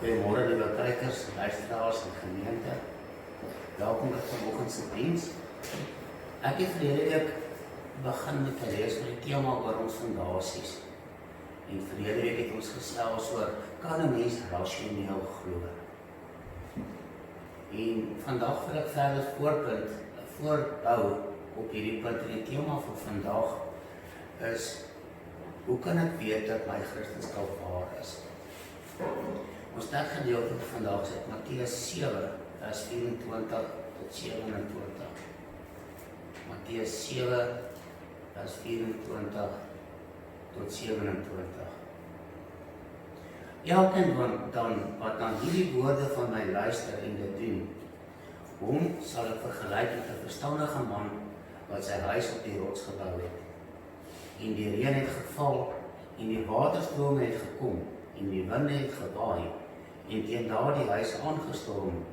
Goeiemôre liewe kykers, luisteraars en gemeente. Welkom by vanoggend se diens. Ek het verlede week begin met te lees oor die tema oor ons fondasies. En verlede week het ons gesels oor, kan 'n mens rasioneel glo? En vandag wil ek verder voorbou op hierdie punt. En die tema van vandag is, hoe kan ek weet dat my Christenskap waar is? Ons tekstgedeelte vir vandag is Matteus 7, vers 24 tot 27. Matteus 7, vers 24 tot 27. Elkeen wat dan hierdie woorde van my luister en dit doen, hom sal ek vergelyk met 'n verstandige man wat sy huis op die rots gebou het. En die reën het geval, en die waterstrome het gekom, en die winde het gewaai, en teen daardie huis aangestorm,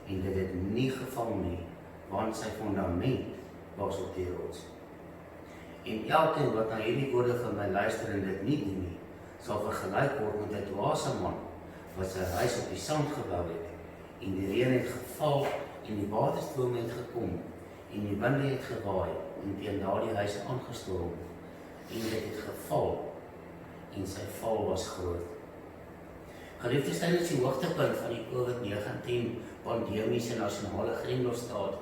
en dit het nie geval nie, want sy fondament was op die rots. En elkeen wat na hierdie woorde van my luister en dit nie doen nie, sal vergelyk word met 'n dwaase man, wat sy huis op die sand gebou het, en die reën het geval, en die waterstrome het gekom, en die winde het gewaai, en teen daardie huis aangestorm, en dit het geval, en sy val was groot. Geliefdes, tydens die hoogtepunt van die COVID-19 pandemie se nasionale grendelstaat,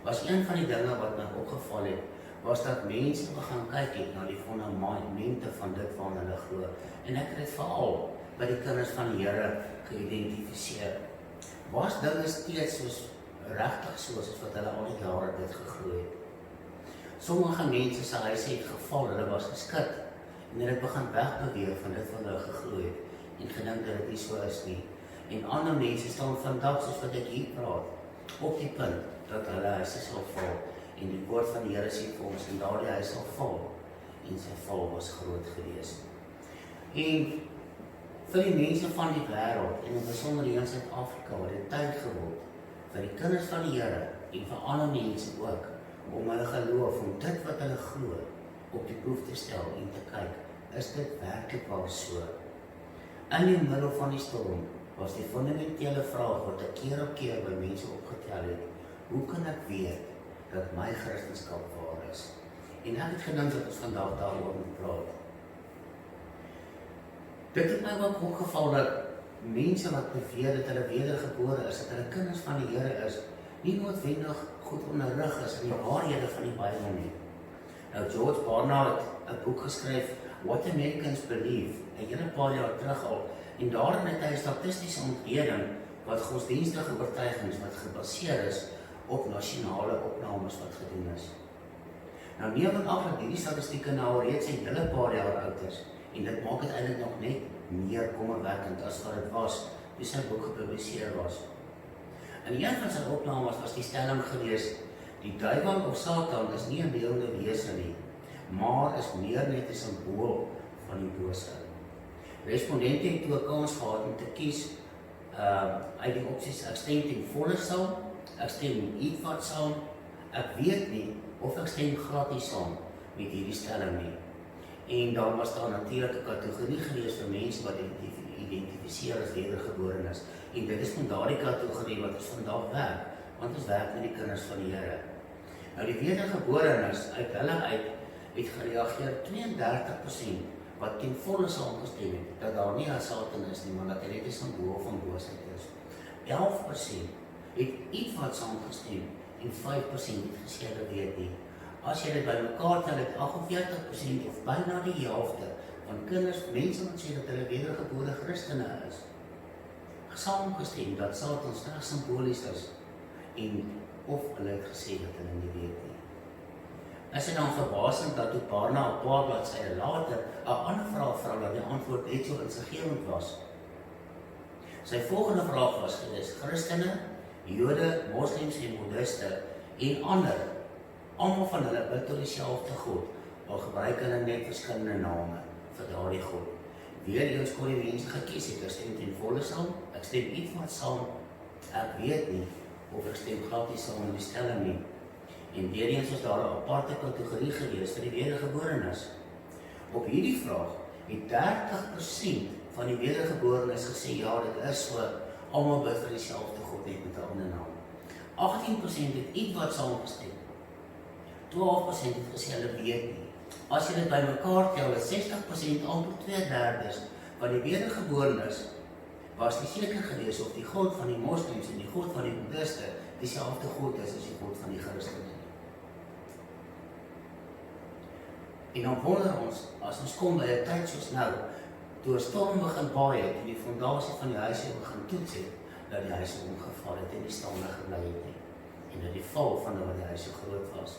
was een van die dinge wat my opgeval het, was dat mense begin kyk het na die fondamente van dit waarna hulle glo. En ek het dit veral by die kinders van die Here geïdentifiseer. Was dinge steeds soos regtig soos wat hulle al die jare dit geglo het? Sommige mense se huise het geval, hulle was geskit, en hulle het begin wegbeweeg van dit wat hulle geglo het, en gedink dat dit nie so is nie. En ander mense staan vandag, soos wat ek hier praat, op die punt dat hulle huise sal val, en die woord van die Here sê vir ons, en daardie huis sal val, en sy val was groot geweest. En vir die mense van die wêreld, en in besonder hier in Suid-Afrika, het dit tyd geword, vir die kinders van die Here, en vir ander mense ook, om hulle geloof, om dit wat hulle glo, op die proef te stel, en te kyk, is dit werklik wel so? In die middel van die storm, was die fundamentele vraag wat ek keer op keer by mense opgetel het, hoe kan ek weet dat my Christenskap waar is? En ek het gedink dat ons vandag daaroor moet praat. Dit het my ook opgeval dat mense wat beweer dat hulle wedergebore is, dat hulle kinders van die Here is, nie noodwendig goed onderrig is in die waarhede van die Bybel nie. Nou, George Barnard het 'n boek geskryf, What Americans Believe, 'n hele paar jaar terug al, en daarin het hy 'n statistiese ontleding wat godsdienstige oortuigings wat gebaseer is op nasionale opnames wat gedoen is. Nou, neem aan af dat hierdie statistieke nou alreeds 'n hele paar jaar oud is, en dit maak dit eintlik nog net meer kommerwekkend as wat dit was toe sy boek gepubliseer was. In een van sy opnames was die stelling gewees, die duiwel of Satan is nie 'n lewende wese nie, maar is meer net 'n simbool van die bose. Respondente het toe 'n kans gehad om te kies uit die opsies, ek stem ten volle saam, ek stem ietwat saam, ek weet nie, of ek stem glad nie saam met hierdie stelling nie. En dan was daar natuurlik 'n kategorie gewees vir mense wat identifiseer as wedergeborenes. En dit is van daardie kategorie wat ons vandag werk, want ons werk met die kinders van die Here. Nou, die wedergeborenes uit hulle uit het gereageer 32% wat ten volle saamgestem het, dat daar nie 'n Satan is nie, maar dat hy net 'n simbool van boosheid is. 11% het ietwat saamgestem, en 5% het gesê dat weet nie. As jy dit bymekaar tel, het 48% of byna die helfte van kinders, mense wat sê dat hulle wedergebore Christene is, saamgestem dat Satan slegs simbolies is, en of hulle het gesê dat hulle nie weet nie. Is dit dan verbasend dat toe Barna 'n paar bladsye later 'n ander vraag vra dat die antwoord net so insiggewend was. Sy volgende vraag was gewees, Christene, Jode, Moslems en Boeddhiste en ander, almal van hulle bid tot dieselfde God, al gebruik hulle net verskillende name vir daardie God. Weereens kon die mense gekies het, ek stem ten volle saam, ek stem ietwat saam, ek weet nie, of ek stem glad nie saam in die stelling nie. En weereens was daar 'n aparte kategorie gewees vir die wedergeborenes. Op hierdie vraag het 30% van die wedergeborenes gesê, ja, dit is so, almal bid vir dieselfde God net met 'n ander naam. 18% het iets wat saamgestem. 12% het gesê hulle weet nie. As jy dit bymekaar tel, is 60% amper 2/3 van die wedergeborenes was nie seker gewees of die God van die moslims en die God van die boeddhiste dieselfde God is as die God van die Christene. En dan wonder ons, as ons kom by 'n tyd soos nou, toe 'n storm begin baie het en die fondasie van die huise begin toets het, dat die huise omgeval het en nie staande gebly het nie. En dat die val van die huise groot was.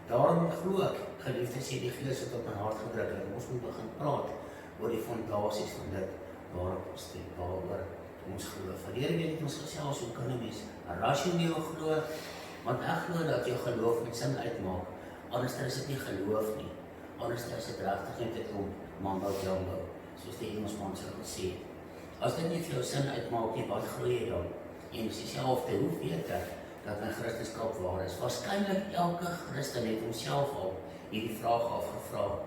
Daarom glo ek, geliefdes, sê die Gees het op my hart gedruk en ons moet begin praat oor die fondasies van dit waaroor ons glo. Verlede week het ons gesels, hoe kan 'n mens rasioneel glo? Want ek glo dat jou geloof met sin uitmaak. Anders is dit nie geloof nie. Anders is dit regtig net 'n klomp mambo jumbo, soos die Engelsman sou gesê. As dit nie vir jou sin uitmaak nie, wat glo jy dan? En dis dieselfde, hoe weet ek dat my Christenskap waar is? Waarskynlik elke Christen het homself al hierdie vraag afgevra.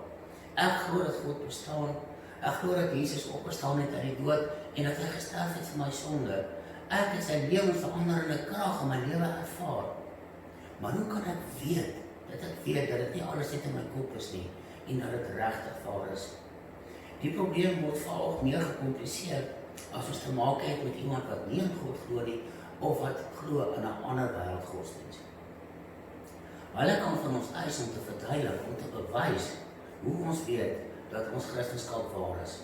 Ek glo dat God bestaan. Ek glo dat Jesus opgestaan het uit die dood en dat hy gesterf het vir my sonde. Ek het sy lewensveranderende krag in my lewe ervaar. Maar hoe kan ek weet dat dit nie alles net in my kop is nie en dat dit regtig waar is? Die probleem word veral meer gekompliseer as ons te maak het met iemand wat nie in God glo nie of wat glo in 'n ander wêreldgodsdienst. Hulle kan van ons eis om te verduidelik, om te bewys hoe ons weet dat ons Christenskap waar is.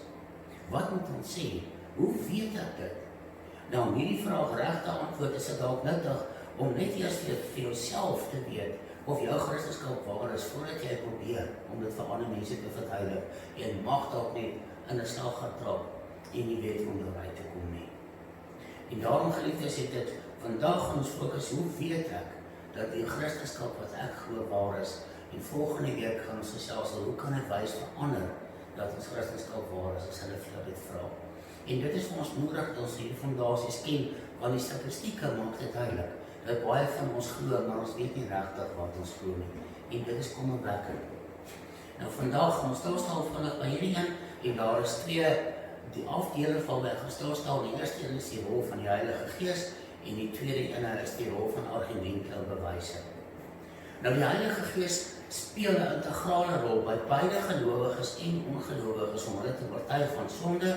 Wat moet ons sê? Hoe weet ek dit? Nou, om hierdie vraag reg te antwoord is dit dalk nuttig om net eers vir jouself te weet of jou Christenskap waar is voordat jy probeer om dit vir ander mense te verduidelik. Jy mag dalk net in 'n slaggat trap en nie weet hoe om daaruit te kom nie. En daarom, geliefdes, het dit vandag gaan ons fokus, hoe weet ek dat die Christenskap wat ek glo waar is? En volgende week gaan ons gesels oor hoe kan ek wys vir ander dat ons Christenskap waar is as hulle vir dit vra. En dit is vir ons nodig dat ons hierdie fondasies ken, want die statistieke maak dit duidelik dat baie van ons glo, maar ons weet nie regtig wat ons glo nie. En dit is kommerwekkend. Nou vandag gaan ons stilstaan vinnig by hierdie een, en daar is die afdeling van by gaan stilstaan. Die eerste een is die rol van die Heilige Gees en die tweede een is die rol van argumente en bewyse. Nou die Heilige Gees speel 'n integrale rol by beide gelowiges en ongelowiges om hulle te oortuig van sonde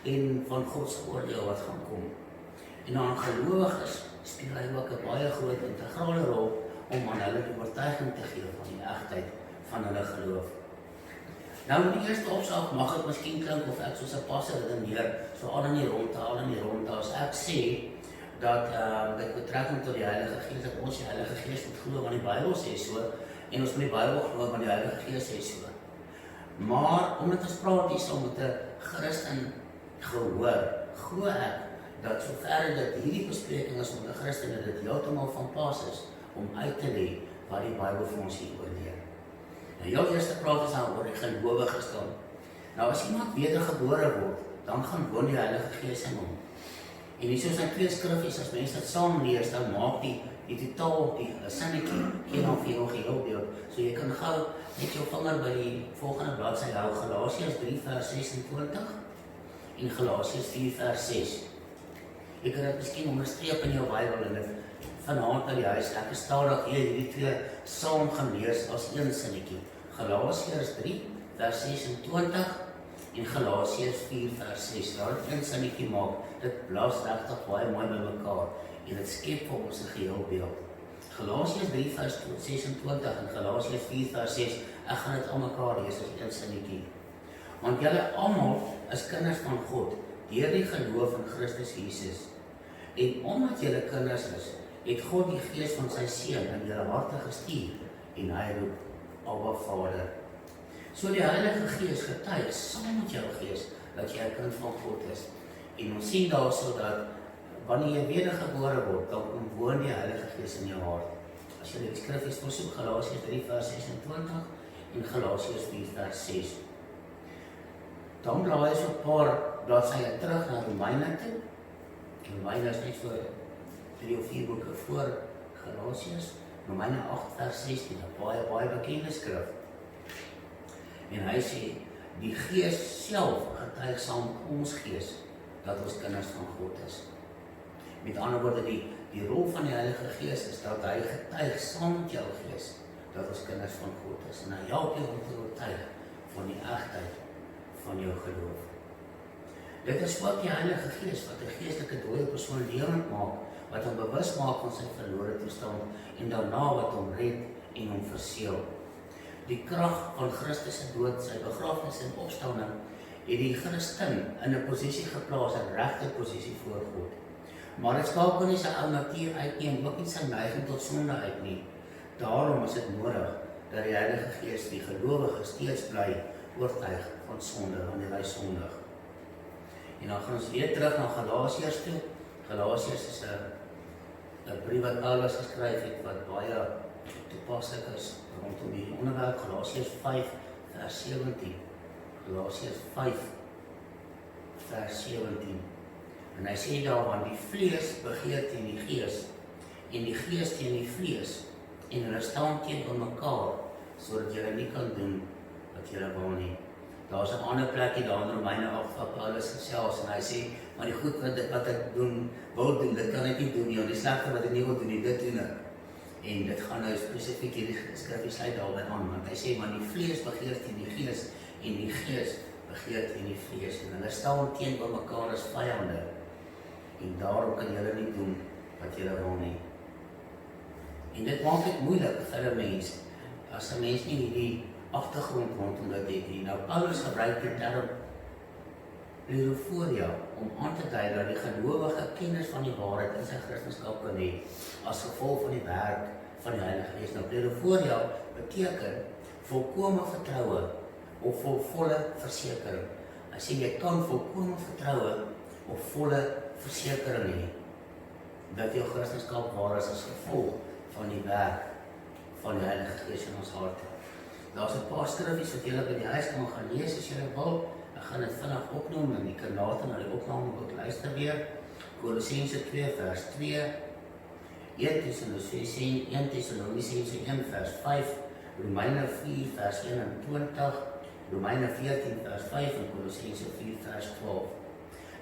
en van God se oordeel wat gaan kom. En aan gelowiges speel hy ook 'n baie groot integrale rol om aan hulle die oortuiging te gee van die egtheid van hulle geloof. Nou in die eerste opsig mag dit miskien klink of ek soos 'n passer redeneer, so al in die rondte, as ek sê dat dit betrekking tot die Heilige Gees, dat ons die Heilige Gees moet glo, want die Bybel sê so, en ons moet die Bybel glo, want die Heilige Gees sê so. Maar omdat ons praat hier met 'n Christen gehoor, glo ek dat sover dit hierdie bespreking is met 'n Christen, dat dit heeltemal van pas is om uit te lê wat die Bybel vir ons hier oorleer. Nou jou eerste praat is nou oor die gelowiges dan. Nou as iemand wedergebore word, dan gaan woon die Heilige Gees in hom. En hier soos in 2 skriffies, as mense dit saam lees, dan maak die totaal, die sinnetjie, gee dan vir jou geheelbeeld. So jy kan gou net jou vinger by die volgende bladsy hou, Galasiërs 3 vers 26 en Galasiërs 4 vers 6. Jy kan dit miskien onderstreep in jou Bybel en dit vanaand by die huis. Ek is stadig hier hierdie twee saam gaan lees as een sinnetjie. Galasiërs 3 vers 26 en Galasiërs 4 vers 6. Daar het een sinnetjie maak. Dit blaas regtig baie mooi by mekaar en dit skep vir ons 'n geheelbeeld. Galasiërs 3 vers 26 en Galasiërs 4 vers 6. Ek gaan dit almekaar lees as een sinnetjie. Want julle almal is kinders van God deur die geloof in Christus Jesus. En omdat julle kinders is, het God die Gees van sy Seun in julle harte gestuur en hy roep Abba Vader. So die Heilige Gees getuig saam met jou gees dat jy 'n kind van God is. En ons sien daarso dat wanneer jy wedergebore word, dan woon die Heilige Gees in jou hart. As jy die skriffies versoek, Galasiërs 3 vers 26 en Galasiërs 4 vers 6. Dan blaai so 'n paar bladsye terug na Romeine toe. Romeine is net vir 3 of 4 boeke voor Galasiërs. Romeine 8 vers 16, 'n baie bekende skrif. En hy sê, Die Gees self getuig saam met ons gees dat ons kinders van God is. Met ander woorde, die rol van die Heilige Gees is dat hy getuig saam met jou gees dat ons kinders van God is. En hy help jou om te oortuig van die egtheid van jou geloof. Dit is ook die Heilige Gees wat 'n geestelike dooie persoon lewend maak, wat hom bewus maak van sy verlore toestand en daarna wat hom red en hom verseël. Die krag van Christus se dood, sy begrafnis en opstanding het die Christen in 'n posisie geplaas, 'n regte posisie voor God. Maar dit skakel nie sy ou natuur uit nie en ook nie sy neiging tot sonde uit nie. Daarom is dit nodig dat die Heilige Gees die gelowige steeds bly oortuig van sonde wanneer hy sondig. En dan gaan ons weer terug na Galasiërs toe. Galasiërs is 'n brief wat Paulus geskryf het wat baie toepaslik is rondom hierdie onderwerp. Galasiërs 5 vers 17. Galasiërs 5 vers 17. En hy sê daar, want die vlees begeer teen die gees en die gees teen die vlees en hulle staan teenoor mekaar sodat julle nie kan doen wat julle wil nie. Daar's 'n ander plekkie daar in Romeine 8 waar Paulus gesels en hy sê, maar die goed wat ek wil doen, dit kan ek nie doen nie, en die slegte wat ek nie wil doen nie, dit doen ek. En dit gaan nou spesifiek hierdie skrifgie sluit daarby aan, want hy sê, want die vlees begeer teen die gees en die gees begeer teen die vlees en hulle staan teenoor mekaar as vyande. En daarom kan julle nie doen wat julle wil nie. En dit maak dit moeilik vir 'n mens, as 'n mens nie hierdie agtergrond rondom dit het nie. Nou, Paulus gebruik die term pleroforia om aan te dui dat die gelowige kennis van die waarheid in sy Christenskap kan hê, as gevolg van die werk van die Heilige Gees. Nou, pleroforia beteken volkome vertroue of volle versekering. Hy sê jy kan volkome vertroue of volle versekering hê dat jou Christenskap waar is as gevolg van die werk van die Heilige Gees in ons harte. Daar's 'n paar skrifgies wat julle by die huis kan gaan lees as julle wil. Ek gaan dit vinnig opnoem en jy kan later na die opname ook luister weer. Kolossense 2 vers 2, 1 Tessalonisense 1 vers 5, Romeine 4 vers 21, Romeine 14 vers 5 en Kolossense 4 vers 12.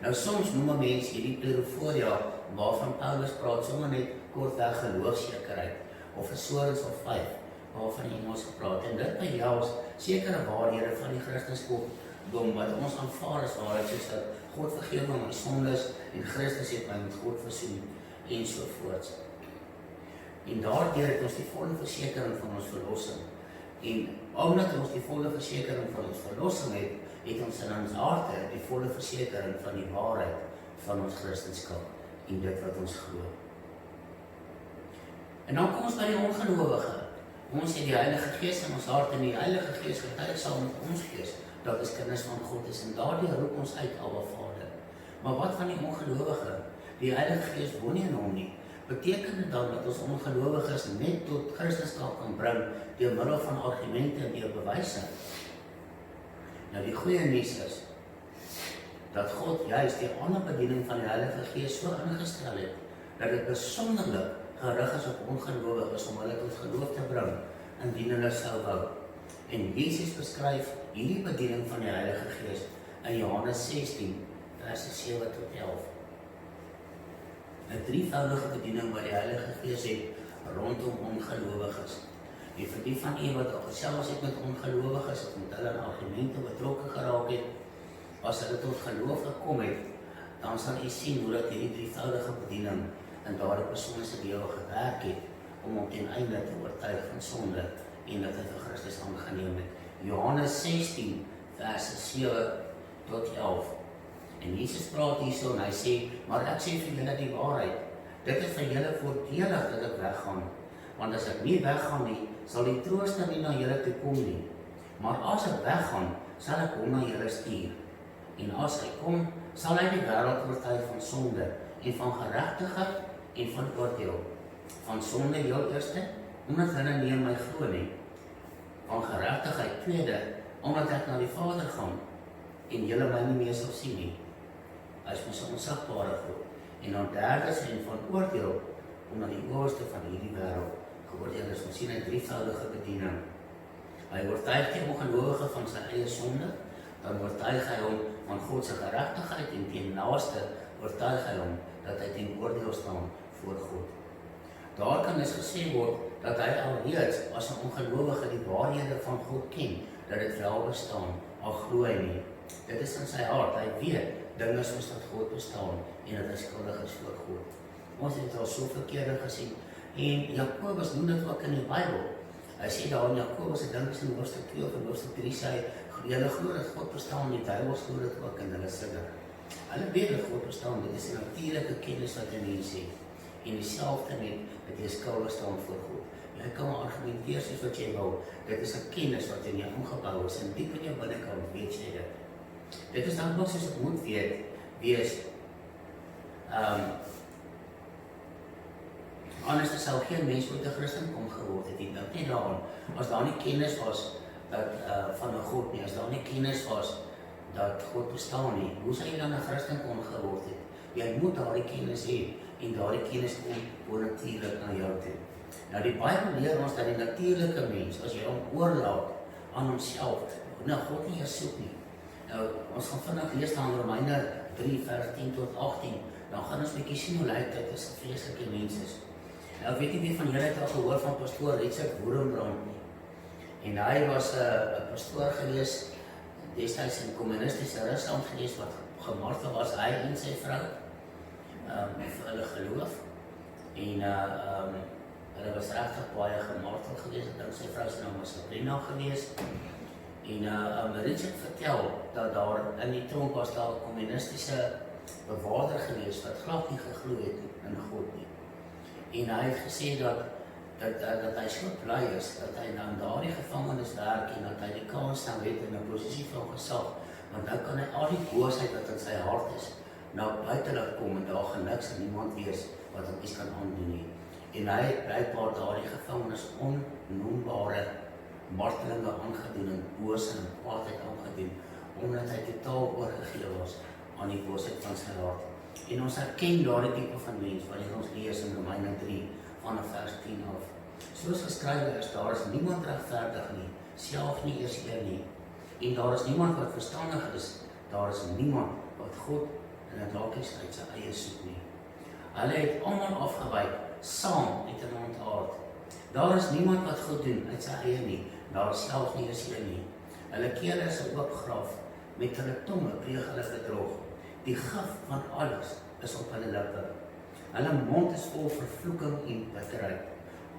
Nou soms noem 'n mens hierdie pleroforia waarvan Paulus praat sommer net kortweg geloofsekerheid of assurance of faith waarvan die Engels gepraat en dit behels sekere waarhede van die Christenskap wat ons aanvaar as waarheid, soos dat God vergewe my sondes en Christus het my met God versoen ensovoorts. En daardeur het ons die volle versekering van ons verlossing. En omdat ons die volle versekering van ons verlossing het ons in ons harte die volle versekering van die waarheid van ons Christenskap en dit wat ons glo. En dan kom ons by die ongelowige. Ons het die Heilige Gees in ons hart en die Heilige Gees getuig saam met ons gees dat ons kinders van God is en daardeur roep ons uit Abba Vader. Maar wat van die ongelowige? Die Heilige Gees woon nie in hom nie. Beteken dit dan dat ons ongelowiges net tot Christenskap kan bring deur middel van argumente en deur bewyse? Nou die goeie nuus is dat God juist die ander bediening van die Heilige Gees so ingestel het dat dit besonderlik gerig is op ongelowiges om hulle tot geloof te bring indien hulle sou wou. En Jesus beskryf hierdie bediening van die Heilige Gees in Johannes 16 verse 7 tot 11. 'n drievoudige bediening wat die Heilige Gees het rondom ongelowiges. En vir die van u wat al gesels het met ongelowiges of met hulle in argumente betrokke geraak het, as hulle tot geloof gekom het, dan sal u sien hoe dat hierdie drievoudige bediening in daardie persoon se lewe gewerk het om hom ten einde te oortuig van sonde en dat hy vir Christus aangeneem het. Johannes 16 verse 7 tot 11. En Jesus praat hierso en hy sê, maar ek sê vir julle die waarheid. Dit is vir julle voordelig dat ek weggaan. Want as ek nie weggaan nie, sal die trooster nie na julle toe kom nie. Maar as ek weggaan, sal ek hom na julle stuur. En as hy kom, sal hy die wêreld oortuig van sonde en van geregtigheid en van oordeel. Van sonde heel eerste, omdat hulle nie in my glo nie. Van geregtigheid tweede, omdat ek na die Vader gaan en julle my nie meer sal sien nie. Hy is ons onsigbare God. En dan derde sin van oordeel, omdat die oorste van hierdie wêreld geoordeel is. Ons sien 'n drievoudige bediening. Hy oortuig die ongelowige van sy eie sonde, dan oortuig hy hom van God se geregtigheid en teen naaste oortuig hy hom dat hy teen oordeel staan voor God. Daar kan dus gesê word dat hy alreeds as 'n ongelowige die waarhede van God ken, dat dit wel bestaan, al glo hy nie. Dit is in sy hart, hy weet dinge soos dat God bestaan en dat hy skuldig is voor God. Ons het dit al soveel kere gesien en Jakobus doen dit ook in die Bybel. Hy sê daar in Jakobus, ek dink in hoofstuk 2 of in hoofstuk 3 sê hy, julle glo dat God bestaan, die duiwels glo dit ook en hulle sidder. Hulle weet dat God bestaan, dit is 'n natuurlike kennis wat 'n mens het. En dieselfde net dat jy skuldig staan voor God. Jy kan argumenteer soos wat jy wil. Dit is 'n kennis wat in jou ingebou is en diep in jou binnekant weet jy dit. Dit is dan ook soos ek moet wees. Anders sou geen mens ooit 'n Christen kom geword het. Ek dink nie daaraan. As daar nie kennis was dat van 'n God nie, as daar nie kennis was dat God bestaan nie, hoe sou jy dan 'n Christen kon geword het? Jy moet daardie kennis hê en daardie kennis kom bonatuurlik na jou toe. Nou die Bybel leer ons dat die natuurlike mens, as jy hom oorlaat aan homself, God nie eens soek nie. Nou, ons gaan vinnig lees dan Romeine 3 vers 10 tot 18, dan gaan ons 'n bietjie sien hoe lyk dit as 'n vreeslike mens is. Nou, ek weet nie wie van julle het al gehoor van pastoor Richard nie. En hy was 'n pastoor gewees, destyds in kommunistiese Rusland gewees, wat gemartel was, hy en sy vrou, vir hulle geloof. En hulle was regtig baie gemartel gewees, ek dink sy vrou se naam was Sabrina gewees. En Richard vertel dat daar in die tronk was daar 'n kommunistiese bewaarder gewees wat glad nie geglo het in God nie. En hy het gesê dat hy so bly is dat hy nou in daardie gevangenis werk en dat hy die kans nou het in 'n posisie van gesag, want nou kan hy al die boosheid wat in sy hart is nou buite laat kom en daar gaan niks en niemand wees wat hom iets kan aandoen nie. En hy het blykbaar daardie gevangenis onnoembare martelinge aangedoen en boos en kwaadheid aangedoen, omdat hy totaal oorgegee was aan die boosheid van sy hart. En ons herken daardie tipe van mens, wanneer ons lees in Romeine 3, vanaf vers 10 af. Soos geskrywe is, daar is niemand regverdig nie, self nie eers een nie. En daar is niemand wat verstandig is, daar is niemand wat God in het lakies uit sy eie soek nie. Hulle het almal afgewyk, saam uit 'n ontaard. Daar is niemand wat goed doen uit sy eie nie, daar is self nie eers een nie. Hulle kele is 'n oop graf, met hulle tonge pleeg hulle bedrog. Die gif van alles is op hulle lippe. Hulle mond is vol vervloeking en bitterheid.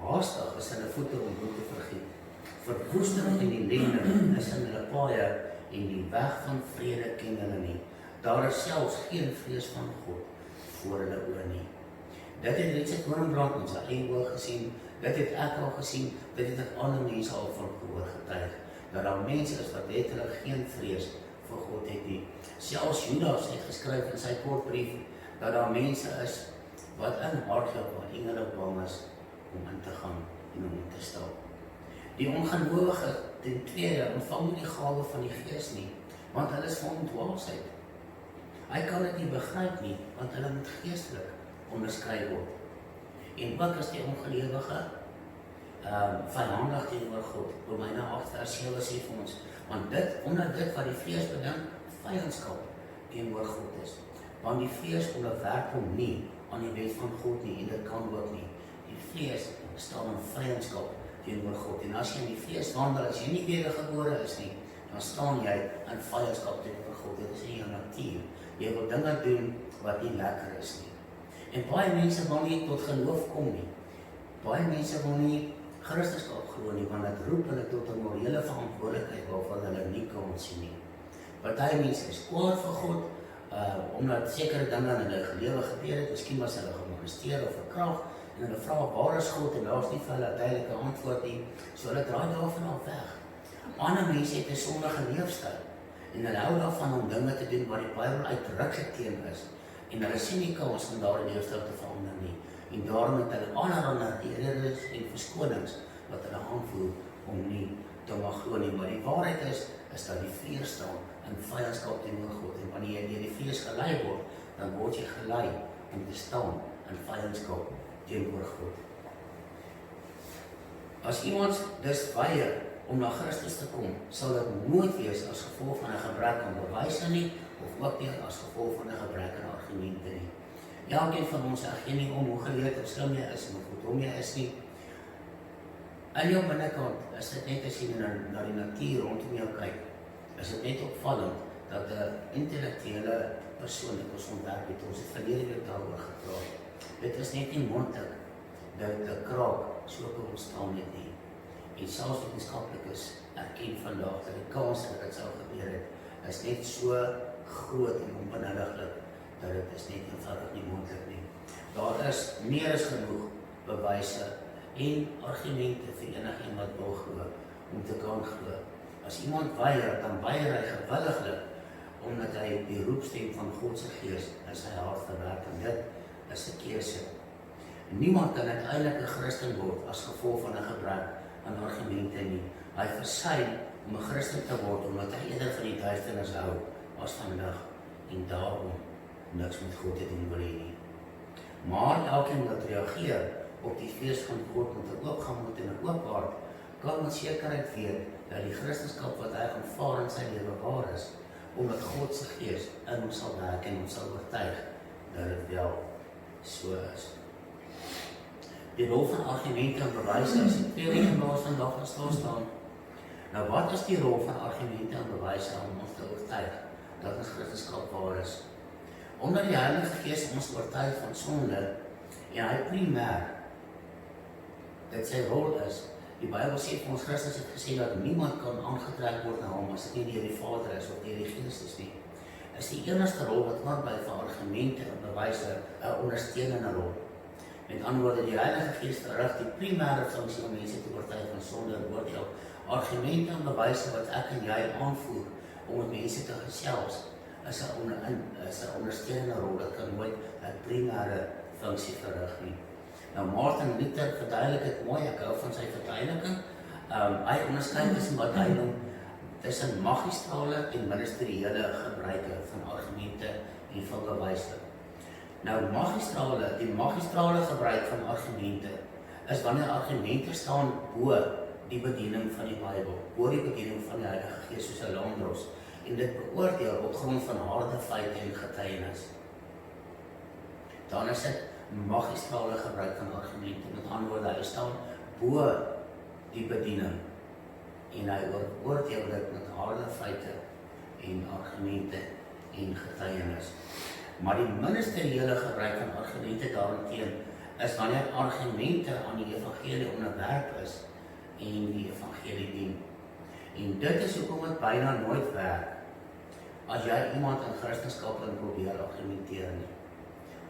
Haastig is hulle voete om bloed te vergiet. Verwoesting en ellende is in hulle paaie en die weg van vrede ken hulle nie. Daar is selfs geen vrees van God voor hulle oë nie. Dit het Richard Koningsbrand in sy eie oë gesien, dit het ek al gesien, dit het ek ander mense al van gehoor getuig, dat daar mense is wat letterlik geen vrees vir God het nie. Selfs Judas het geskryf in sy kort brief, dat daar mense is wat in hardloop waar engele bang is om in te gaan en om te stap. Die ongelowige ten tweede ontvang nie die gawe van die Gees nie, want hulle is vol dwaasheid. Hy kan dit nie begryp nie, want hulle moet geestelik onderskei word. En ook is die ongelowige vyandig teenoor God. Romeine 8 vers 7 sê vir ons, omdat dit wat die vlees bedink, vyandskap teenoor God is. Want die vlees onderwerp hom nie aan die wet van God nie, en dit kan ook nie. Die vlees staan in vyandskap teenoor God. En as jy in die vlees wandel, as jy nie wedergebore is nie, dan staan jy in vyandskap teenoor God. Dit is in jou natuur. Jy wil dinge doen wat nie lekker is nie. En baie mense wil nie tot geloof kom nie. Baie mense wil nie Christenskap glo nie, want dit roep hulle tot 'n morele verantwoordelikheid waarvan hulle nie kan sien nie. Party mense is kwaad vir God, omdat sekere dinge in hulle lewe gebeur het, miskien was hulle gemolesteer of verkragt, en hulle vra waar is God, en daar is nie vir hulle 'n duidelike antwoord nie, so hulle draai daarvan af weg. Ander mense het 'n sondige leefstyl, en hulle hou daarvan om dinge te doen waar die Bybel uitdruklik teen is, en hulle sien nie kans om daardie leefstyl te verander nie, en daarom het hulle allerhande redes en verskonings wat hulle aanvoer om nie te mag glo nie, maar die waarheid is dat die vlees staan in vyandskap teenoor God, en wanneer jy deur die vlees gelei word, dan word jy gelei om te staan in vyandskap teenoor God. As iemand dus weier om na Christus te kom, sal dit nooit wees as gevolg van 'n gebrek aan bewyse nie, of ook nie as gevolg van 'n gebrek aan argumente nie. Elkeen van ons gee nie om hoe geleerd of slim jy is, en hoe dom jy is nie. In jou binnekant is dit net as jy na die natuur rondom jou kyk, is dit net opvallend dat 'n intellektuele persoon het ons ontwerp het, ons het verlede week daaroor gepraat. Dit is net nie moontlik dat 'n kraak so kan ontstaan het nie. En selfs wetenskaplikes erken vandag dat die kans dat dit sou gebeur het, is net so groot en onbenulliglik dat dit is net eenvoudig nie moontlik nie. Daar is meer as genoeg bewyse en argumente vir enigiemand wat wil glo, om te kan glo. As iemand weier, dan weier hy gewilliglik, omdat hy die roepstem van God se Gees in sy hart verwerk, en dit is 'n keuse. Niemand kan uiteindelik 'n Christen word as gevolg van 'n gebrek aan argumente nie. Hy versuim om 'n Christen te word, omdat hy eerder van die duisternis hou as van lig, en daarom niks met God te doen wil hê nie. Maar elkeen wat reageer op die Gees van God met 'n oop gemoed en 'n oop hart, kan met sekerheid weet dat die Christenskap wat hy aanvaar in sy lewe waar is, omdat God se Gees in hom sal werk en hom sal oortuig dat dit wel so is. Die rol van argumente en bewyse is die tweede een waar ons vandag aan staan. Nou, wat is die rol van argumente en bewyse om ons te oortuig dat ons Christenskap waar is? Omdat die Heilige Gees ons oortuig van sonde, en hy primêr dit sy rol is. Die Bybel sê vir ons, Christus het gesê dat niemand kan aangetrek word na hom as dit nie deur die Vader is of deur die Gees is nie. Is die enigste rol wat oorby vir argumente en bewyse 'n ondersteunende rol. Met ander woorde, die Heilige Gees verrig die primêre funksie om mense te oortuig van sonde en oordeel. Argumente en bewyse wat ek en jy aanvoer om met mense te gesels, is 'n ondersteunende rol. Dit kan nooit 'n primêre funksie verrig nie. Nou, Martin Luther verduidelik dit mooi, ek hou van sy verduideliking. Hy onderskei tussen wat hy noem tussen magistrale en ministeriële gebruike van argumente en van bewyse. Nou, die magistrale gebruik van argumente is wanneer argumente staan bo die bediening van die Bybel, bo die bediening van die Heilige Gees soos 'n landros, en dit beoordeel op grond van harde feite en getuienis. Dan is dit magistrale gebruik van argumente, met ander woorde, hy staan bo die bediening en hy oordeel dit met harde feite en argumente en getuienis. Maar die ministeriële gebruik van argumente daarteen is wanneer argumente aan die evangelie onderwerp is en die evangelie dien. En dit is hoekom dit byna nooit werk as jy iemand in Christenskap probeer argumenteer nie.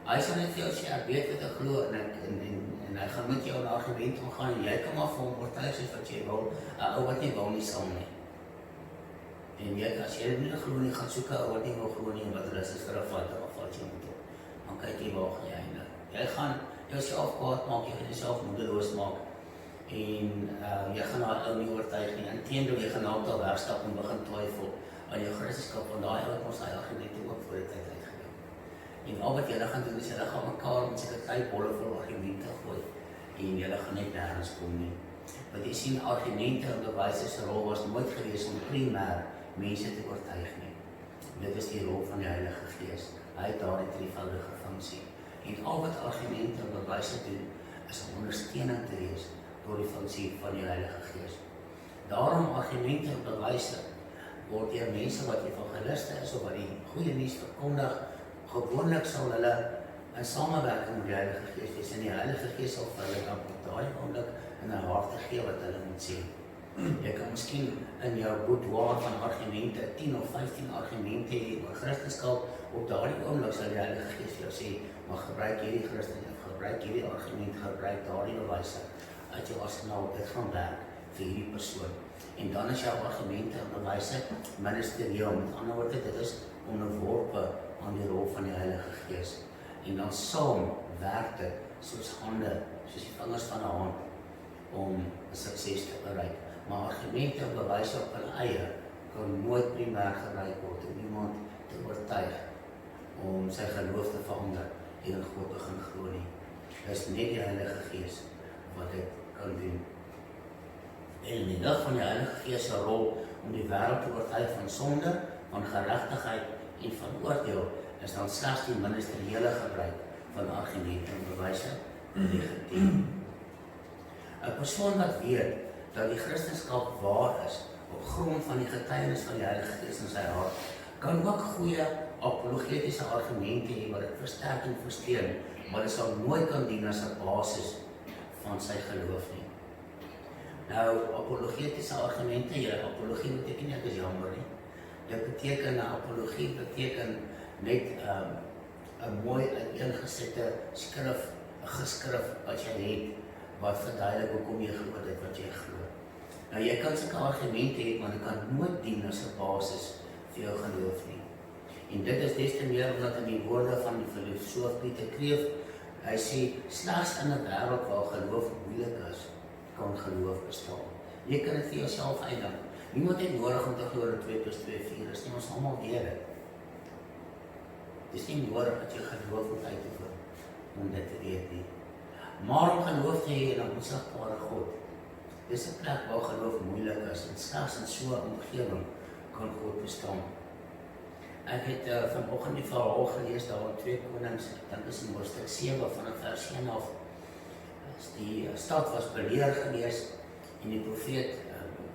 Hy sal net vir jou sê, ek weet wat ek glo, en hy gaan met jou 'n argument omgaan, en jy kan maar vir hom oortuig soos wat jy wil, 'n ou wat nie wil nie sal nie. En jy, as jy dit nie glo nie, gaan soek 'n ou wat nie wil glo nie, en wat rus is vir 'n vat jy moet op. Dan kyk jy waar gaan jy eindig. Jy gaan jouself kwaad maak, jy gaan jouself moedeloos maak, en jy gaan daai ou nie oortuig nie. Inteendeel, jy gaan dalk al wegstap en begin twyfel aan jou Christenskap, want daai ou het ons daai argumente ook voor die tyd uitgedink. En al wat julle gaan doen is julle gaan mekaar met seker tyd bolle vol argumente gooi, en julle gaan net nergens kom nie. Want jy sien, argumente en bewyse se rol was nooit gewees om primêr mense te oortuig nie. Dit is die rol van die Heilige Gees. Hy het daardie drievoudige funksie. En al wat argumente en bewyse doen, is om ondersteuning te wees door die funksie van die Heilige Gees. Daarom argumente en bewyse word deur mense wat evangeliste is of wat die goeie nuus verkondig, gewoonlik sal hulle in samewerking met die Heilige Gees wees, en die Heilige Gees sal vir hulle dan op daai oomblik in 'n hart te gee wat hulle moet sê. Jy kan miskien in jou boudoir van argumente 10 of 15 argumente hê oor Christenskap. Op daardie oomblik sal die Heilige Gees vir jou sê, maar gebruik hierdie Christen, gebruik hierdie argument, gebruik daardie bewyse uit jou arsenaal. Dit gaan werk vir hierdie persoon. En dan is jou argumente en bewyse ministerieel. Met ander woorde, dit is onderworpe aan die rol van die Heilige Gees. En dan saam werk dit soos hande, soos die vingers van 'n hand, om 'n sukses te bereik. Maar argumente en bewyse op hulle eie kan nooit primêr gebruik word om iemand te oortuig om sy geloof te verander en in God begin glo nie. Dit is net die Heilige Gees wat dit kan doen. En in die lig van die Heilige Gees se rol om die wêreld te oortuig van sonde, van geregtigheid en van oordeel, is dan slegs die ministeriële gebruik van argumente en bewyse legitiem. 'n Persoon wat weet dat die Christenskap waar is, op grond van die getuienis van die Heilige Gees in sy hart, kan ook goeie apologetiese argumente hê wat dit versterk en versteun, maar dit sal nooit kan dien as 'n basis van sy geloof nie. Nou, apologetiese argumente, apologie beteken nie, ek is jammer nie. Dit beteken, apologie beteken net 'n mooi uiteengesette skrif, 'n geskrif wat jy het, wat verduidelik hoekom jy glo dit wat jy glo. Nou, jy kan sulke argumente hê, maar dit kan nooit dien as 'n basis vir jou geloof nie. En dit is des te meer omdat in die woorde van die filosoof Pieter Kreef, hy sê, slegs in 'n wêreld waar geloof moeilik is, kan geloof bestaan. Jy kan dit vir jouself uitdink. Niemand het nodig om te glo dat 2 + 2 4 is nie, ons almal weet dit. Dis nie nodig dat jy geloof moet uitoefen om dit te weet nie. Maar om geloof te hê in 'n onsigbare God, dis 'n plek waar geloof moeilik is, en slegs in so 'n omgewing kan God bestaan. Ek het vanoggend die verhaal gelees daar in 2 Konings, ek dink is in hoofstuk 7 vanaf vers 1 af. Die stad was beleer gewees en die profeet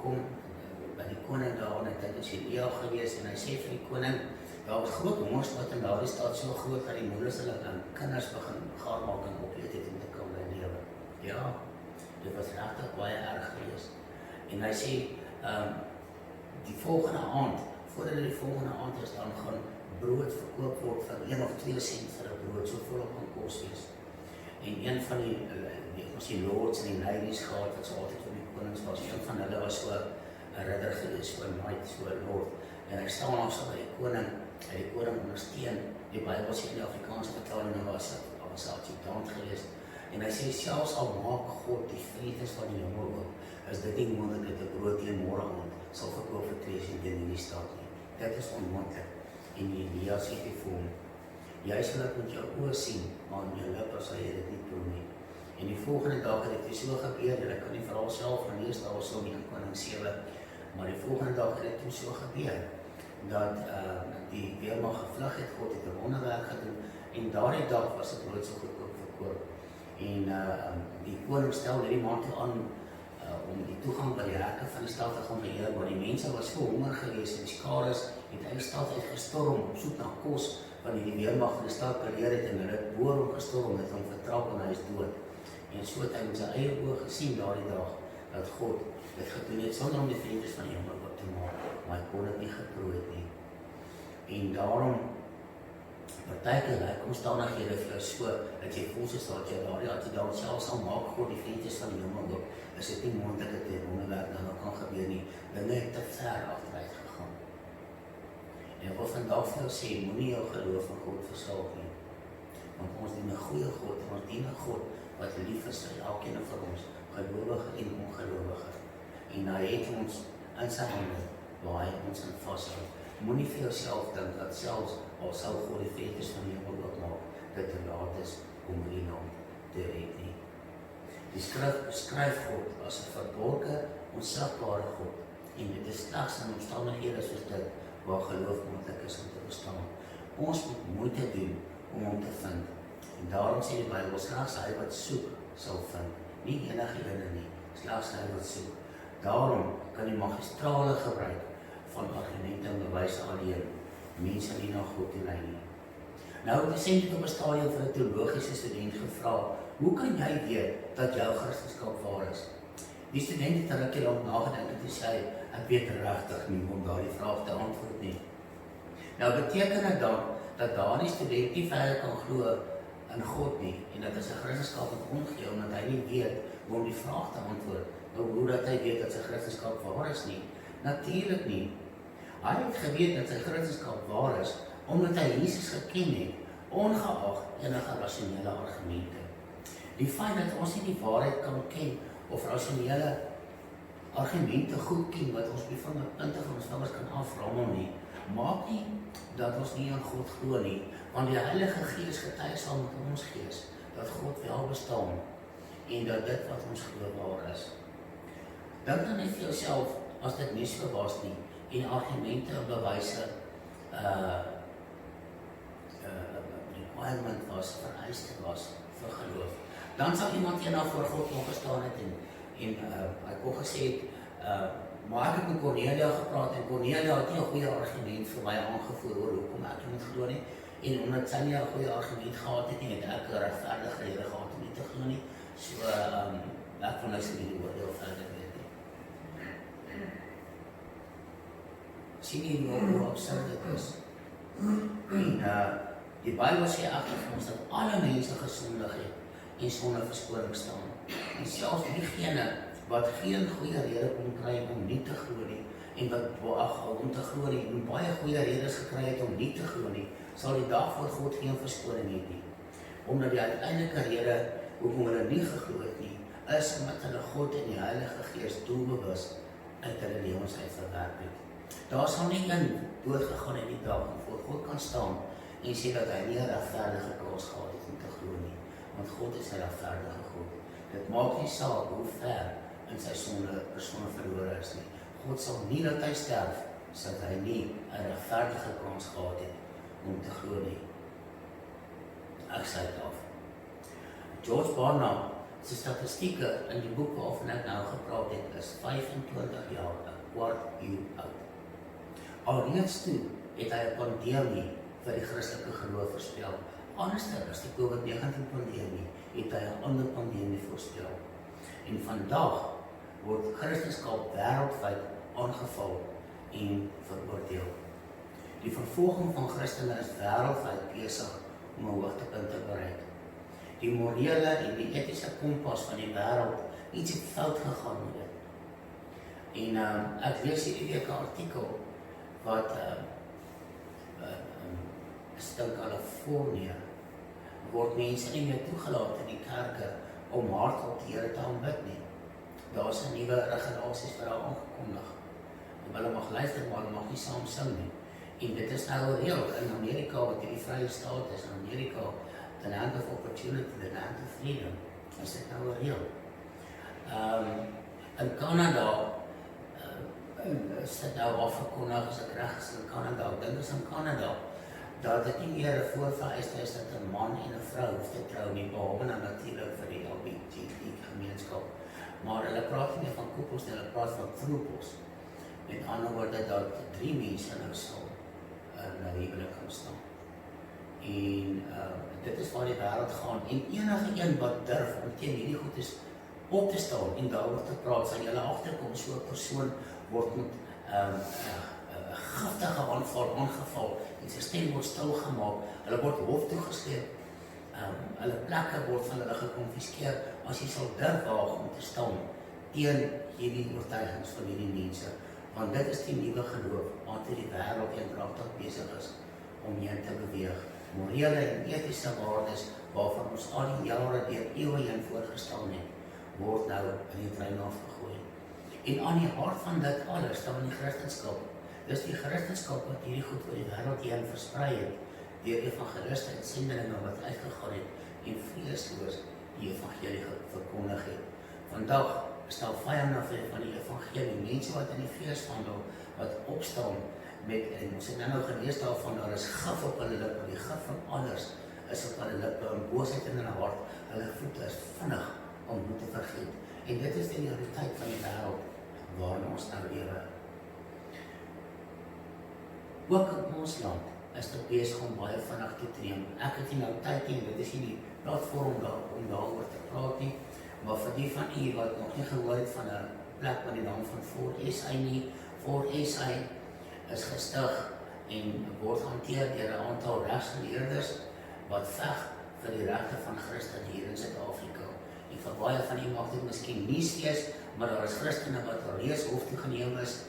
kom by die koning daar, en ek dink is Elia gewees, en hy sê vir die koning, daar was groot hongersnood in daardie stad, so groot dat die moeders hulle kinders begin gaar maak en opleed het om te kan lewe. Ja, dit was regtig baie erg gewees. En hy sê, die volgende aand, voordat die volgende aand is, dan gaan brood verkoop word van 1 of 2 sent vir 'n brood, so volop kan kos wees. En een van die lords en die ladies gehad, wat so altyd vir die konings was, een van hulle was so 'n ridder gewees, so 'n knight, so 'n lord. En hy staan ons by die koning, hy die koning ondersteun. Die Bybel sê in die Afrikaanse vertaling was adjutant gewees. En hy sê, selfs al maak God die vensters van die hemel oop, is dit nie moontlik dat 'n brood teen môre aand sal verkoop vir 2 sent in die stad nie. Dit is onmoontlik. En Elia sê vir hom, jy sal dit met jou oë sien, maar in jou lippe sal jy dit nie proe nie. En die volgende dag het dit so gebeur, en ek kan nie verhaal self gaan lees daar so in Koning 7, maar die volgende dag het dit so gebeur, dat die weermag gevlug het, God het 'n wonderwerk gedoen, en daardie dag was dit brood so goedkoop verkoop. En die koning stel hierdie man toe aan om die toegang by die hekke van die stad te gaan beheer, maar die mense was so honger gewees, en die skares het uit die stad uitgestorm op soek na kos, want die weermag van die stad beheer het, en hulle het boor hom gestorm, het hom vertrap en hy is dood. En so het hy met sy eie oë gesien daardie dag, dat God dit gedoen het, sonder om die vensters van die hemel op te maak, maar hy kon dit nie geproe het nie. En daarom, partykeer lyk omstandighede vir jou so, dat jy voel soos dat jy daardie adjutant selfs al maak God die vensters van die hemel op, is dit nie moontlik dat dit wonderwerk dan ook kan gebeur nie, dinge het te ver achteruit gegaan. En ek wil vandag vir jou sê, moenie jou geloof in God versaak nie, want ons dien 'n goeie God, en ons dien 'n God wat lief is vir elkeen van ons, gelowige en ongelowige. En hy het ons in sy hande, waar hy ons in vashou. Moenie vir jouself dink dat selfs al sou God die vensters van die hemel oopmaak, dit te laat is om die land te red nie. Die skrif beskryf God as 'n verborge, onsigbare God, en dit is slegs in omstandighede soos dit waar geloof moontlik is om te bestaan. Ons moet moeite doen om hom te vind. En daarom sê die Bybel, slegs hy wat soek, sal vind. Nie enige ene nie, slegs hy wat soek. Daarom kan die magistrale gebruik van argumente en bewyse alleen mense nie na God toe lei nie. Nou, ek het op 'n stadium vir 'n teologiese student gevra, hoe kan jy weet dat jou Christenskap waar is? Die student het 'n rukkie lank nagedink en sê, ek weet regtig nie om daardie vraag te antwoord nie. Nou beteken dit dan dat daardie student nie verder kan glo in God nie, en dat hy sy Christenskap het omgegee, omdat hy nie weet hoe om die vraag te antwoord, hoe dat hy weet dat sy Christenskap waar is nie. Natuurlik nie. Hy het geweet dat sy Christenskap waar is, omdat hy Jesus geken het, ongeag enige rasionele argumente. Die feit dat ons nie die waarheid kan ken, of rasionele argumente goed ken, wat ons van die punte van ons vingers kan aframmel nie, maak nie dat ons nie aan God glo nie, want die Heilige Gees getuig sal met ons gees, dat God wel bestaan, en dat dit wat ons glo waar is. Dink dan net vir jouself, as dit nie so was nie, en argumente en bewyse requirement was, vereiste was vir geloof. Dan sal iemand eendag voor God opgestaan het en hy kon gesê het, maar ek het met Cornelia gepraat en Cornelia het nie 'n goeie argument vir my aangevoer oor hoekom ek nie moet glo nie. En omdat sy nie 'n goeie argument gehad het nie, het ek 'n regverdige rede gehad om nie te glo nie. So ek van nou sê nie die oordeel verder weet nie. Sien jy hoe absurd dit is? En die Bybel sê agter vir ons dat alle mense gesondig het en sonder verskoning staan. En selfs diegene wat geen goeie rede kon kry om nie te glo nie, en wat om te glo nie, en baie goeie redes gekry het om nie te glo nie, sal die dag voor God geen verskoning hê nie. Omdat die uiteindelike rede hoekom hulle nie geglo het nie, is omdat hulle God en die Heilige Gees doelbewus uit hulle lewens uit verwerp het. Daar sal nie een doodgegaan in die dag en voor God kan staan en sê dat hy nie 'n regverdige kans gehad het om te glo nie, want God is 'n regverdige God. Dit maak nie saak hoe ver in sy sonde persone verlore is nie. God sal nie dat hy sterf, sodat hy nie 'n regverdige kans gehad het om te glo nie. Ek sluit af. George Barnard se statistieke in die boek waarvan ek nou gepraat het, is 25 jaar, 'n kwart eeu oud. Alreeds toe het hy 'n pandemie vir die Christelike geloof voorspel. Anderster as die COVID-19 pandemie, het hy 'n ander pandemie voorspel. En vandag word Christenskap wêreldwyd aangeval en veroordeel. Die vervolging van Christene is wêreldwyd besig om 'n hoogtepunt te bereik. Die morele en die etiese kompas van die wêreld, iets het fout gegaan met dit. En ek lees hierdie week 'n artikel wat in Californië word mense nie meer toegelaat in die kerke om hardop die Here te aanbid nie. Daar is 'n nuwe regulasies vir haar aangekondig. Hulle mag luister, maar hulle mag nie saam sing nie. En dit is nou 'n reël in Amerika, wat hierdie vrye staat is in Amerika, the land of opportunity, the land of freedom. Is dit nou 'n reël? In Canada is dit nou afgekondig, as ek reg is in Canada, ek dink is in Canada, dat dit nie meer 'n voorvereiste is dat 'n man en 'n vrou hoef te trou nie, behalwe dan natuurlik vir die LGBT gemeenskap. Maar hulle praat nie meer van koppels nie, hulle praat van troepels. Met ander woorde dat 3 mense nou sal in 'n huwelik kan staan. En dit is waar die wêreld gaan. En enige een wat durf om teen hierdie goed is op te staan en daaroor te praat, sal julle agterkom, so 'n persoon word met giftige aanval aangeval en sy stem word stilgemaak, hulle word hof toegesleep, hulle plekke word van hulle gekonfiskeer, as jy sal durf waag om te staan teen hierdie oortuigings van hierdie mense, want dit is die nuwe geloof, waartoe die wêreld eendragtig besig is om heen te beweeg. Morele en etiese waardes, waarvan ons al die jare deur eeue heen voorgestaan het, word nou in die trein afgegooi. En aan die hart van dit alles staan die Christenskap. Dis die Christenskap wat hierdie goed oor die wêreld heen versprei het, deur evangeliste en sendelinge wat uitgegaan het en vreesloos die evangelie verkondig het. Vandag stel vyande van die evangelie, mense wat in die feeshandel wat opstaan met, en ons het nou gelees daarvan, daar is gif op hulle lippe, die gif van anders is op hulle lippe, en boosheid in hulle hart, hulle voete is vinnig om nie te vergeet. En dit is die realiteit van die wêreld waarin ons nou lewe. Ook in ons land is dit besig om baie vinnig toe te neem. Ek het nie nou tyd nie, dit is nie die platform om daaroor te praat nie, maar vir die van u wat nog nie gehoor het van 'n plek met die naam van For-SA nie, For-SA is gestig en word hanteer deur 'n aantal regsgeleerdes wat veg vir die regte van Christene hier in Suid-Afrika. En vir baie van u mag dit miskien nie wees, maar daar is Christene wat alreeds hof toe geneem is,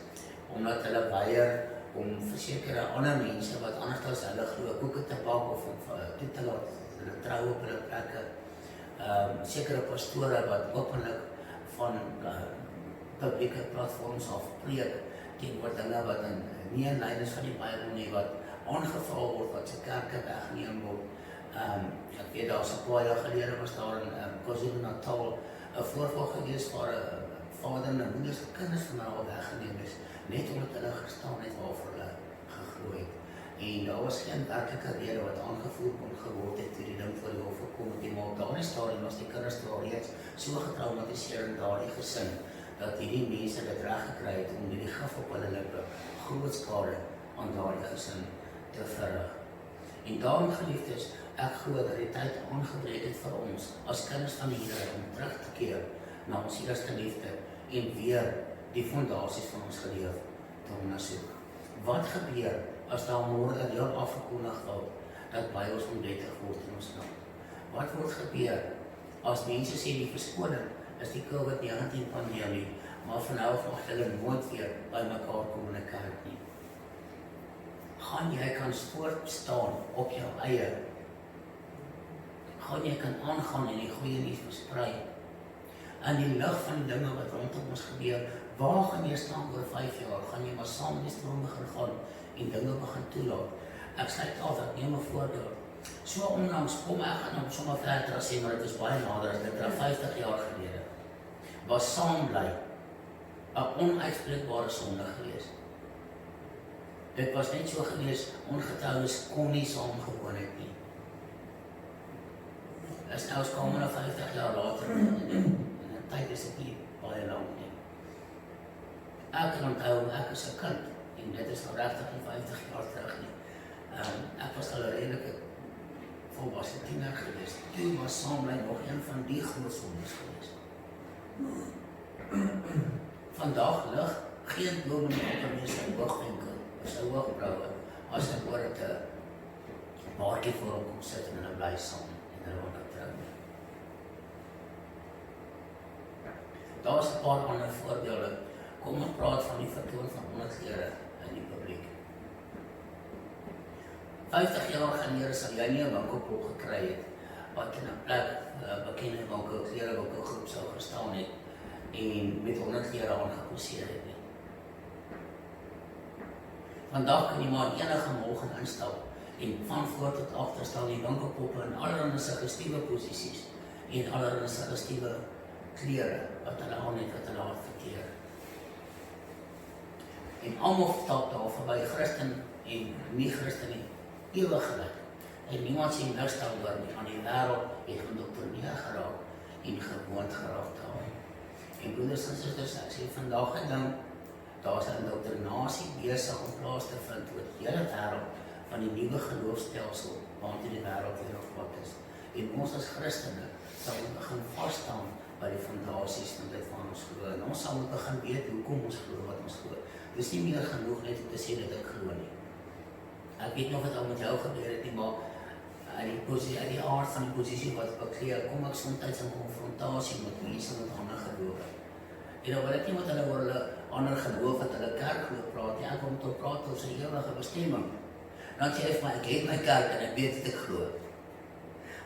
omdat hulle weier om vir sekere ander mense wat anders as hulle glo koeke te bak of om toe te laat hulle trou op hulle plekke. Sekere pastore wat openlik van publieke platforms af preek teenoor dinge wat nie in lyn is van die Bybel nie, wat aangeval word, wat se kerke weggeneem word. Ek weet daar's 'n paar jaar gelede was daar in KwaZulu-Natal 'n voorval gewees waar 'n vader en moeder se kinders van hulle al weggeneem is, net omdat hulle gestaan het waarvoor hulle geglo het. En daar was geen werklike rede wat aangevoer kon geword het toe die ding voor die hof gekom het, maar op daardie stadium was die kinders toe alreeds so getraumatiseer in daardie gesin, dat hierdie mense dit reg gekry het om die gif op hulle lippe groot skade aan daardie gesin te verrig. En daarom, geliefdes, ek glo dat die tyd aangebreek het vir ons as kinders van die Here om terug te keer na ons eerste liefde en weer die fondasies van ons geloof te ondersoek. Wat gebeur as daar môre 'n heel afgekondig word dat by ons onwettig word in ons land? Wat word gebeur as mense sê die verskoning is die COVID-19 pandemie, maar van nou af mag hulle nooit weer by mekaar kom in 'n kerk nie? Gaan jy kan voortstaan op jou eie? Gaan jy kan aangaan en die goeie nuus versprei? In die lig van die dinge wat rondom ons gebeur, waar gaan jy staan oor 5 jaar? Gaan jy maar saam die stroom begin gaan en dinge begin toelaat? Ek sluit af, ek neem 'n voorbeeld. So onlangs kom ek gaan op sommer verder as sê, maar dit is baie nader as dit 50 jaar gelede. Was saam bly 'n onuitspreekbare sonde geweest. Dit was net so geweest, ongetroues kon nie saam gewoon het nie. Is nou kom na 50 jaar later, en tyd is dit nie baie lank nie. Ek kan onthou, ek is 'n kind, en dit is al regtig nie 50 jaar terug nie. Ek was al 'n redelike volwasse tiener geweest. Toe was saambly nog een van die groot sondes geweest. Vandag lig geen bloem meer op sy hoogwinkel, op sy hoogbroue, as ek oor het 'n baartjie voor hom kom sit en hulle bly saam en hulle word getrou. Daar is 'n paar ander voorbeelde. Kom ons praat van die vertoon van onderklere in die publiek. 50 jaar gelede sal jy nie 'n winkelpop gekry het wat in 'n plek, bekende winkelklere groep sou gestaan het en met onderklere aangeposeer het nie. Vandag kan jy maar enige mall gaan instap en van voor tot agter staan die winkelpoppe in allerlei suggestiewe posisies en allerlei suggestiewe klere wat hulle aan het, wat hulle laat verkeer. En almal stap daar verby, Christen en nie Christen nie, ewig gelyk. En niemand sien niks daaroor nie, aan die wêreld het gedoktrineer geraak en gewoond geraak daar. En broeders en susters, ek sê vandag gedink, daar is 'n indoktrinasie besig om plaas te vind oor die hele wêreld van die nuwe geloofstelsel waartoe die wêreld weer op pad is. En ons as Christene sal begin vasstaan by die fondasies van dit van ons glo. En ons sal moet begin weet hoekom ons glo wat ons glo. Dit is nie meer genoeg net om te sê dat ek glo nie. Ek weet nog wat al met jou gebeur het nie, maar uit die aard van die posisie wat ek bekleer, kom ek soms in konfrontasie met mense met ander geloof. En dan wil ek nie met hulle oor hulle ander geloof, wat hulle kerkgeloof praat nie, ek wil met hulle praat oor sy ewige bestemming. Dan sê hy vir my, ek het my kerk en ek weet wat ek glo.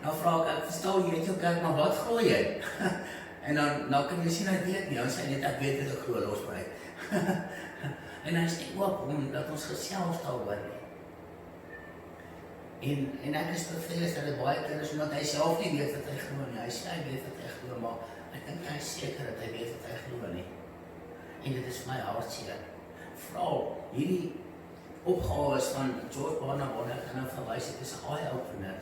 Nou vra ek verstaan jy het jou kerk, maar wat glo jy? En dan kan jy sien, hy weet nie, dan sê hy net, ek weet wat ek glo, los my. En hy is nie oop omdat ons gesels daaroor nie. En ek is bevrees dat dit baie kinders, omdat hy self nie weet wat hy glo nie. Hy sê hy weet wat hy glo, maar ek dink hy is seker dat hy weet wat hy glo nie. En dit is my hartseer. Vra, hierdie opgawe is van George Barnabas, ek kan nou verwys, dit is 'n eye-opener.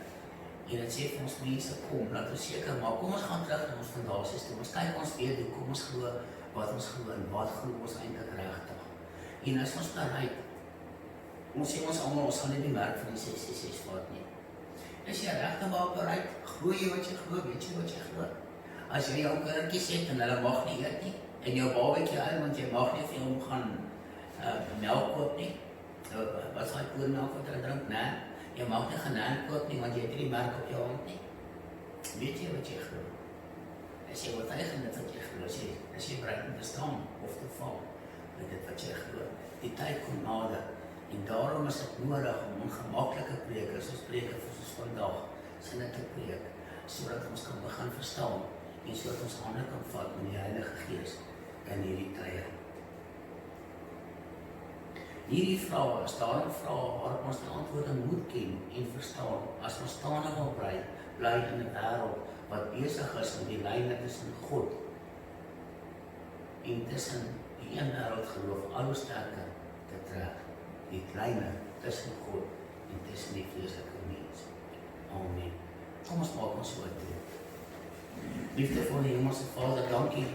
En dit sê vir ons mense, kom, laat ons seker maak, kom ons gaan terug in ons fondasies toe. Ons kyk ons weet hoe, kom ons glo wat ons glo en wat glo ons eintlik regtig. En as ons bereid, ons sê ons almal, ons gaan nie die merk van die 666 vat nie. Is jy regtig wel bereid? Glo jy wat jy glo? Weet jy wat jy glo? As jy jou kindertjies het en hulle mag nie eet nie, en jou babatjie uit, want jy mag nie vir hom gaan melk koop nie. Wat is die poedermelk wat hulle drink? Nee, jy mag nie genaan koop nie, want jy het nie die merk op jou hand nie. Weet jy wat jy glo? As jy oortuigend dit wat jy glo, as jy bereid om te staan of te val met dit wat jy glo. Die tyd kom nader. En daarom is dit nodig om ongemaklike preke, soos preke soos vandag, sinne te preek, sodat ons kan begin verstaan en sodat ons hande kan vat met die Heilige Gees in hierdie tye. Hierdie vrae is daarom vrae waarop ons die antwoorde moet ken en verstaan as ons staande wil bly in 'n wêreld wat besig is om die lyne tussen God en tussen die een wêreld geloof al hoe sterker te trek, die kleiner tussen God en tussen die vleeslike mens. Amen. Kom ons maak ons woord toe. Liefdevolle Hemelse Vader, dankie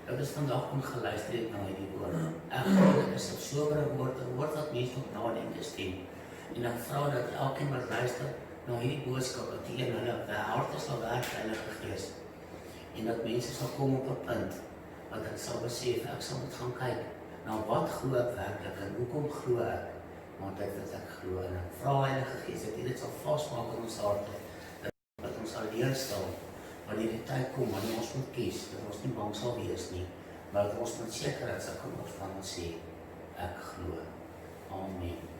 dat ons vandag kon geluister het na hierdie woord. Ek glo dit is 'n sobere woord, 'n woord wat mense tot nadenke stem. En ek vra dat elkeen wat luister na hierdie boodskap, dat die in hulle harte sal werk, Heilige Gees. En dat mense sal kom op 'n punt wat ek sal besef, ek sal moet gaan kyk na wat glo ek werklik en hoekom glo ek, maar dit wat ek glo. En ek vra Heilige Gees dat U dit sal vasmaak in ons harte, dat ons sal leer staan wanneer die tyd kom, wanneer ons moet kies, dat ons nie bang sal wees nie, maar dat ons met sekerheid sal kan opstaan en sê, ek glo. Amen.